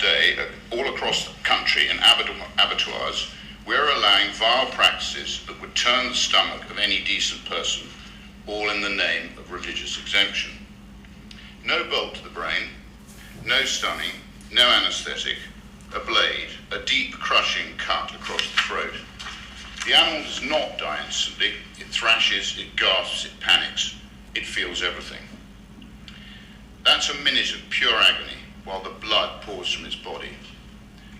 today, all across the country in abattoirs, we're allowing vile practices that would turn the stomach of any decent person, all in the name of religious exemption. No bolt to the brain, no stunning, no anaesthetic, a blade, a deep crushing cut across the throat. The animal does not die instantly. It thrashes, it gasps, it panics. It feels everything. That's a minute of pure agony while the blood pours from its body.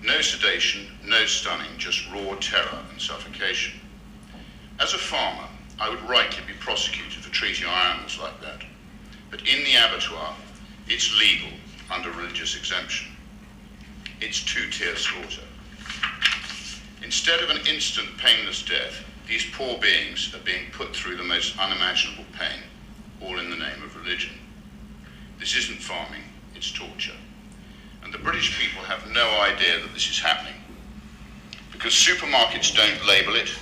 No sedation, no stunning, just raw terror and suffocation. As a farmer, I would rightly be prosecuted for treating our animals like that. But in the abattoir, it's legal under religious exemption. It's two-tier slaughter. Instead of an instant painless death, these poor beings are being put through the most unimaginable pain, all in the name of religion. This isn't farming, it's torture. And the British people have no idea that this is happening. Because supermarkets don't label it,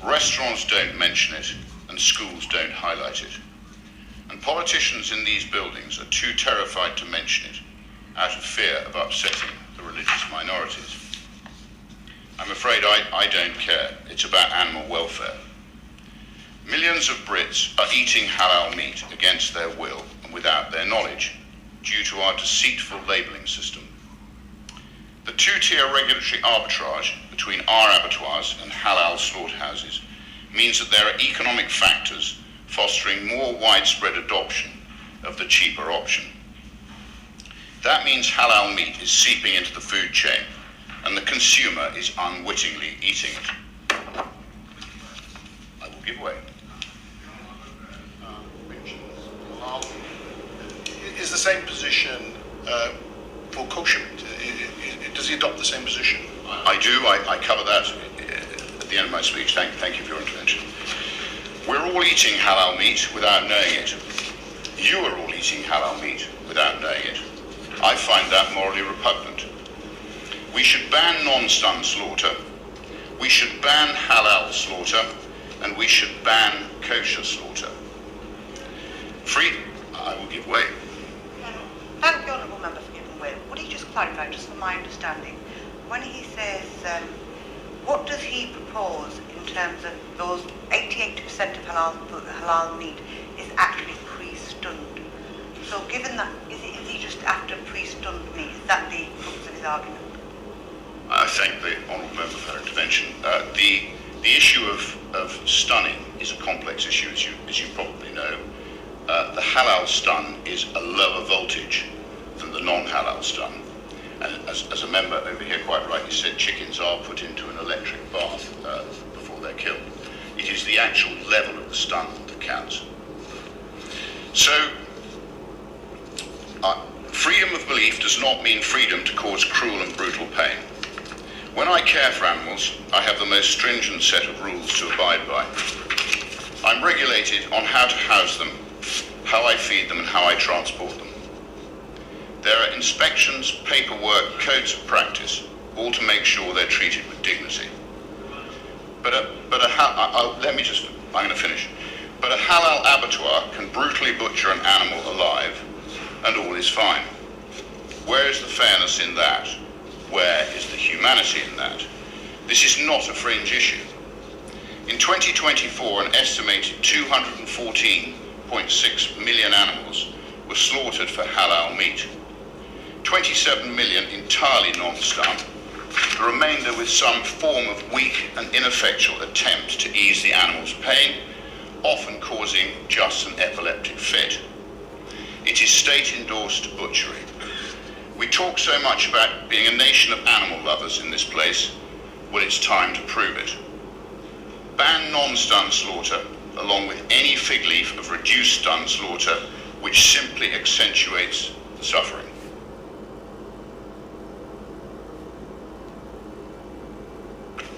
restaurants don't mention it, and schools don't highlight it. And politicians in these buildings are too terrified to mention it, out of fear of upsetting the religious minorities. I'm afraid I don't care. It's about animal welfare. Millions of Brits are eating halal meat against their will and without their knowledge, due to our deceitful labelling system. The two-tier regulatory arbitrage between our abattoirs and halal slaughterhouses means that there are economic factors fostering more widespread adoption of the cheaper option. That means halal meat is seeping into the food chain, and the consumer is unwittingly eating it. I will give way. Is the same position for kosher meat? Does he adopt the same position? I do. I cover that at the end of my speech. Thank you for your intervention. We're all eating halal meat without knowing it. You are all eating halal meat without knowing it. I find that morally repugnant. We should ban non-stun slaughter, we should ban halal slaughter, and we should ban kosher slaughter. I will give way. Thank the Honourable Member for giving way. Would he just clarify, just for my understanding, when he says, what does he propose in terms of those 88% of halal meat is actually pre-stunned? So given that, is he just after pre-stunned meat? Is that the crux of his argument? I thank the Honourable Member for her intervention. The issue of stunning is a complex issue, as you probably know. The halal stun is a lower voltage than the non-halal stun. And as a member over here quite rightly said, chickens are put into an electric bath before they're killed. It is the actual level of the stun that counts. So, freedom of belief does not mean freedom to cause cruel and brutal pain. When I care for animals, I have the most stringent set of rules to abide by. I'm regulated on how to house them, how I feed them, and how I transport them. There are inspections, paperwork, codes of practice, all to make sure they're treated with dignity. I'm going to finish. But a halal abattoir can brutally butcher an animal alive, and all is fine. Where is the fairness in that? Where is the humanity in that? This is not a fringe issue. In 2024, an estimated 214.6 million animals were slaughtered for halal meat. 27 million entirely non-stun, the remainder with some form of weak and ineffectual attempt to ease the animal's pain, often causing just an epileptic fit. It is state-endorsed butchery. We talk so much about being a nation of animal lovers in this place. Well, it's time to prove it. Ban non-stun slaughter, along with any fig leaf of reduced stun slaughter, which simply accentuates the suffering.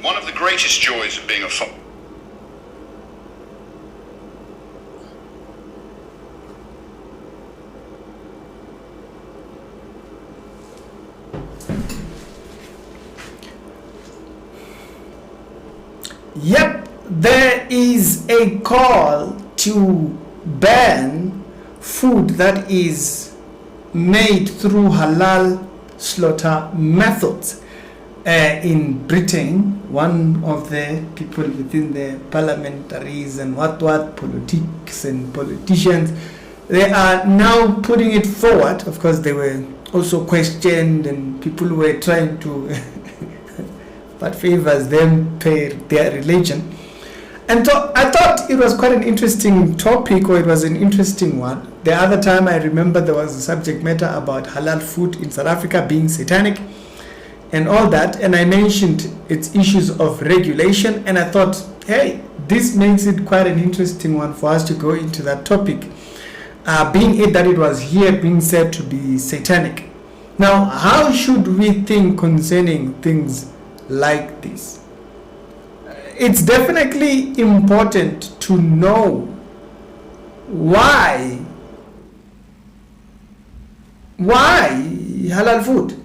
One of the greatest joys of being a farmer. Yep, there is a call to ban food that is made through halal slaughter methods. In Britain, one of the people within the parliamentaries and politics and politicians, they are now putting it forward. Of course, they were also questioned and people were trying to but favors them pay their religion. And so I thought it was quite an interesting topic, or it was an interesting one. The other time I remember there was a subject matter about halal food in South Africa being satanic and all that, and I mentioned its issues of regulation, and I thought, hey, this makes it quite an interesting one for us to go into that topic, being it that it was here being said to be satanic. Now, how should we think concerning things like this? It's definitely important to know why halal food.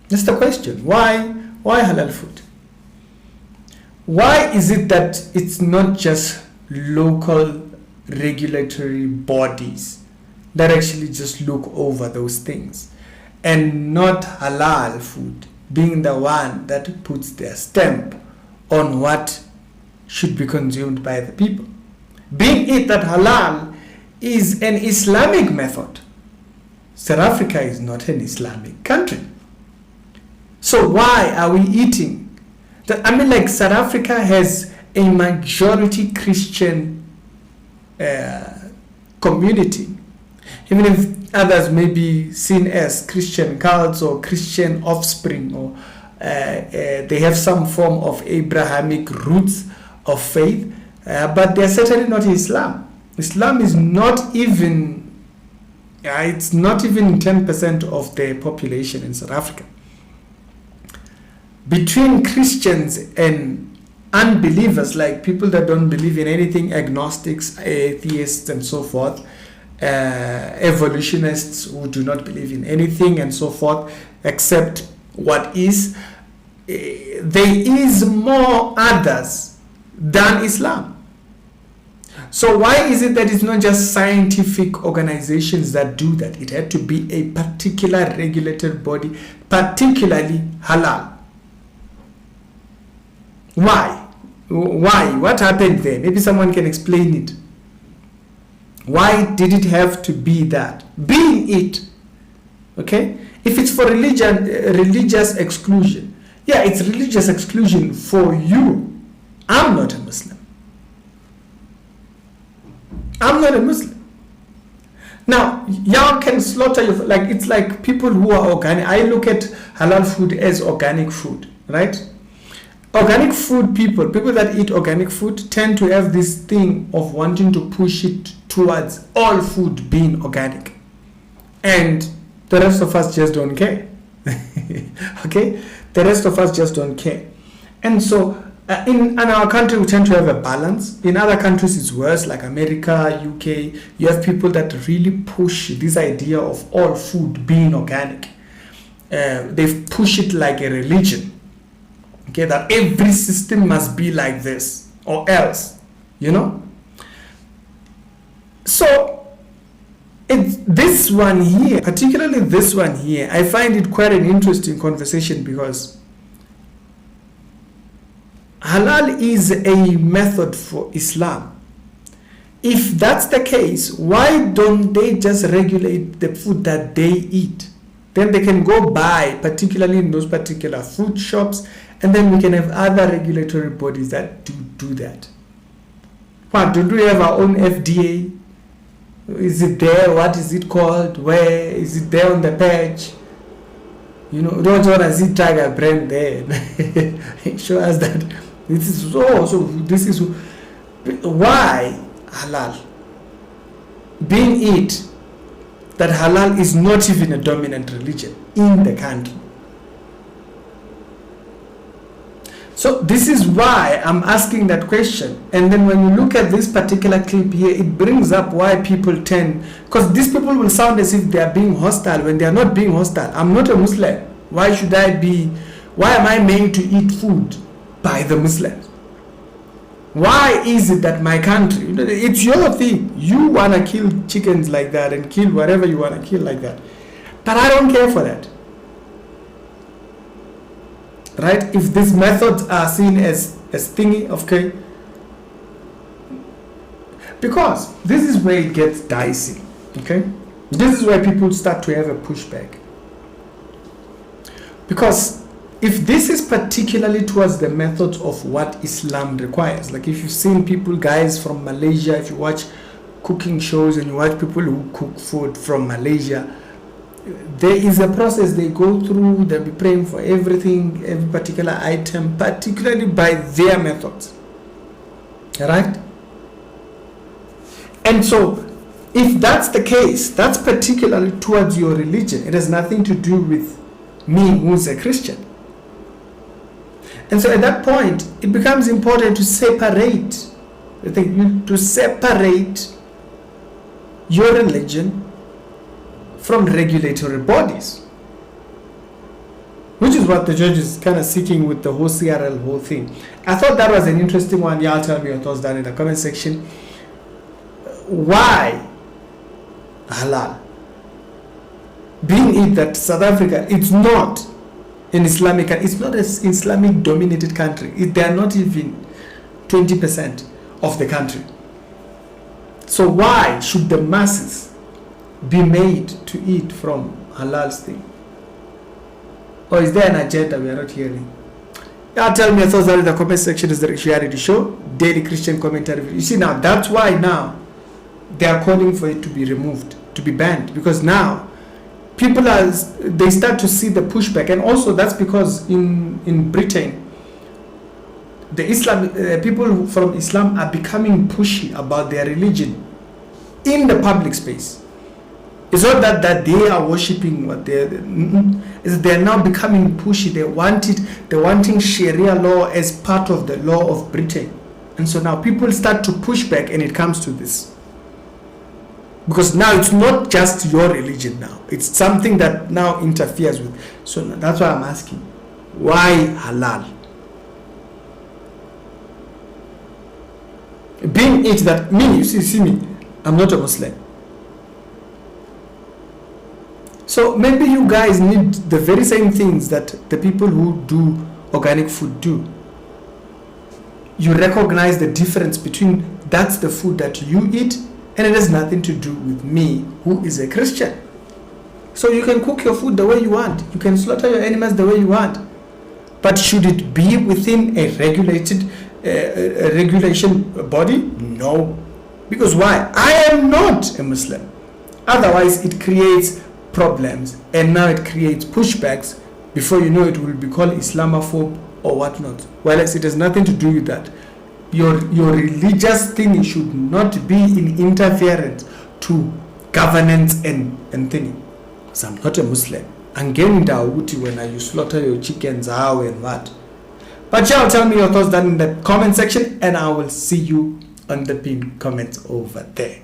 That's the question. Why halal food? Why is it that it's not just local regulatory bodies that actually just look over those things, and not halal food being the one that puts their stamp on what should be consumed by the people? Being it that halal is an Islamic method. South Africa is not an Islamic country. So why are we eating? Like South Africa has a majority Christian community. Even if others may be seen as Christian cults or Christian offspring, or they have some form of Abrahamic roots of faith, but they're certainly not Islam. Islam is not even, it's not even 10% of the population in South Africa. Between Christians and unbelievers, like people that don't believe in anything, agnostics, atheists, and so forth, evolutionists who do not believe in anything and so forth except what is, there is more others than Islam. So why is it that it's not just scientific organizations that do that? It had to be a particular regulated body, particularly halal. Why? What happened there? Maybe someone can explain it. Why did it have to be that? Being it, okay? If it's for religious exclusion, yeah, it's religious exclusion for you. I'm not a Muslim. I'm not a Muslim. Now, y'all can slaughter your, like, it's like people who are organic. I look at halal food as organic food, right? Organic food people that eat organic food tend to have this thing of wanting to push it towards all food being organic. And the rest of us just don't care. Okay? The rest of us just don't care. And so in our country, we tend to have a balance. In other countries, it's worse, like America, UK. You have people that really push this idea of all food being organic. They push it like a religion. Okay, that every system must be like this or else, you know. So it's this one here, particularly this one here, I find it quite an interesting conversation, because halal is a method for Islam. If that's the case, why don't they just regulate the food that they eat? Then they can go buy, particularly in those particular food shops, and then we can have other regulatory bodies that do that. What, do we have our own FDA? Is it there? What is it called? Where is it there on the page? You know, don't want to see Tiger brand there. Show us that this is so this is why halal. Being it that halal is not even a dominant religion in the country. So this is why I'm asking that question. And then when you look at this particular clip here, it brings up why people tend, because these people will sound as if they are being hostile when they are not being hostile. I'm not a Muslim. Why am I made to eat food by the Muslims? Why is it that my country, it's your thing, you want to kill chickens like that and kill whatever you want to kill like that. But I don't care for that. right? If these methods are seen as thingy, okay, because this is where it gets dicey, okay? This is where people start to have a pushback. Because if this is particularly towards the methods of what Islam requires, like if you've seen people, guys from Malaysia, if you watch cooking shows and you watch people who cook food from Malaysia, there is a process they go through. They'll be praying for everything, every particular item, particularly by their methods. Right? And so, if that's the case, that's particularly towards your religion. It has nothing to do with me, who's a Christian. And so at that point, it becomes important to separate your religion from regulatory bodies, which is what the judge is kind of seeking with the whole CRL whole thing. I thought that was an interesting one. Y'all tell me your thoughts down in the comment section. Why halal? Being it that South Africa, it's not an Islamic, it's not an Islamic dominated country. They are not even 20% of the country. So why should the masses be made to eat from halal's thing? Or is there an agenda we are not hearing? Now tell me your thoughts down in the comment section. Is the reality show, Daily Christian Commentary. You see, now that's why now they are calling for it to be removed, to be banned, because now people they start to see the pushback. And also that's because in Britain, the people from Islam are becoming pushy about their religion in the public space. It's not that they are worshipping what they're now becoming pushy. They're wanting Sharia law as part of the law of Britain. And so now people start to push back, and it comes to this. Because now it's not just your religion now. It's something that now interferes with. So that's why I'm asking, why halal? Being it that me, you see me, I'm not a Muslim. So maybe you guys need the very same things that the people who do organic food do. You recognize the difference between that's the food that you eat, and it has nothing to do with me, who is a Christian. So you can cook your food the way you want. You can slaughter your animals the way you want. But should it be within a regulated regulation body? No. Because why? I am not a Muslim. Otherwise, it creates problems. And now it creates pushbacks. Before you know it will be called Islamophobe or whatnot. Whereas it has nothing to do with that. Your religious thing should not be in interference to governance and thing. Because I'm not a Muslim. Again, when you slaughter your chickens, how and what. But y'all tell me your thoughts down in the comment section, and I will see you on the pinned comments over there.